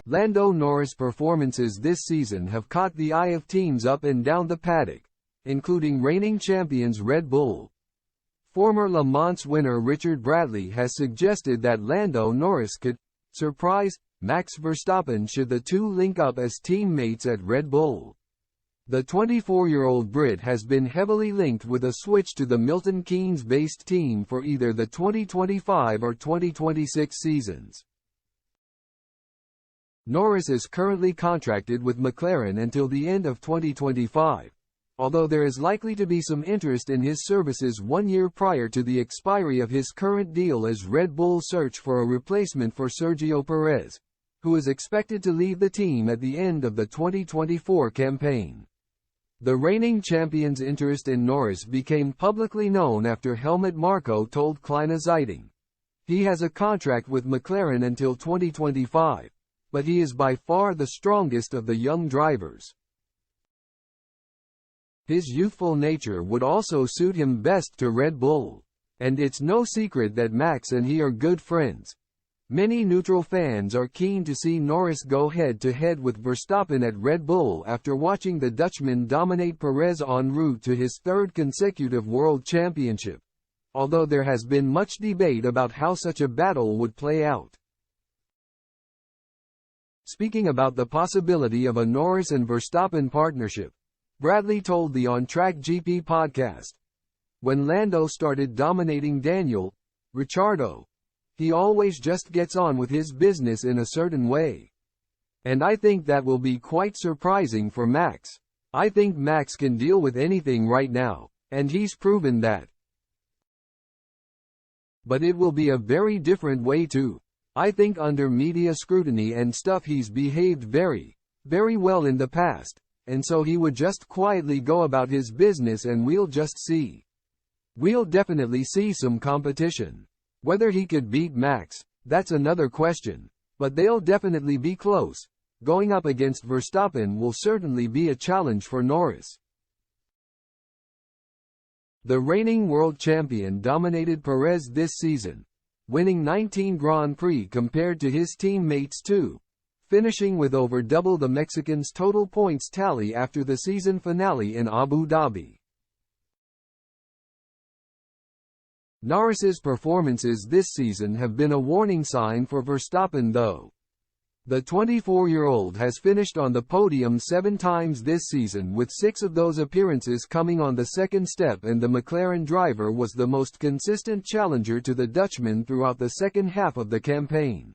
Lando Norris' performances this season have caught the eye of teams up and down the paddock, including reigning champions Red Bull. Former Le Mans winner Richard Bradley has suggested that Lando Norris could surprise Max Verstappen should the two link up as teammates at Red Bull. The 24-year-old Brit has been heavily linked with a switch to the Milton Keynes-based team for either the 2025 or 2026 seasons. Norris is currently contracted with McLaren until the end of 2025, although there is likely to be some interest in his services 1 year prior to the expiry of his current deal as Red Bull search for a replacement for Sergio Perez, who is expected to leave the team at the end of the 2024 campaign. The reigning champion's interest in Norris became publicly known after Helmut Marko told Kleine Zeitung. He has a contract with McLaren until 2025. But he is by far the strongest of the young drivers. His youthful nature would also suit him best to Red Bull. And it's no secret that Max and he are good friends. Many neutral fans are keen to see Norris go head-to-head with Verstappen at Red Bull after watching the Dutchman dominate Perez en route to his third consecutive World Championship, although there has been much debate about how such a battle would play out. Speaking about the possibility of a Norris and Verstappen partnership, Bradley told the On Track GP podcast, "When Lando started dominating Daniel Ricciardo, he always just gets on with his business in a certain way. And I think that will be quite surprising for Max. I think Max can deal with anything right now, and he's proven that. But it will be a very different way too. I think under media scrutiny and stuff he's behaved very, very well in the past, and so he would just quietly go about his business and we'll just see. We'll definitely see some competition. Whether he could beat Max, that's another question, but they'll definitely be close. Going up against Verstappen will certainly be a challenge for Norris." The reigning world champion dominated Perez this season, winning 19 Grand Prix compared to his teammates too, finishing with over double the Mexican's total points tally after the season finale in Abu Dhabi. Norris's performances this season have been a warning sign for Verstappen though. The 24-year-old has finished on the podium 7 times this season, with 6 of those appearances coming on the second step, and the McLaren driver was the most consistent challenger to the Dutchman throughout the second half of the campaign.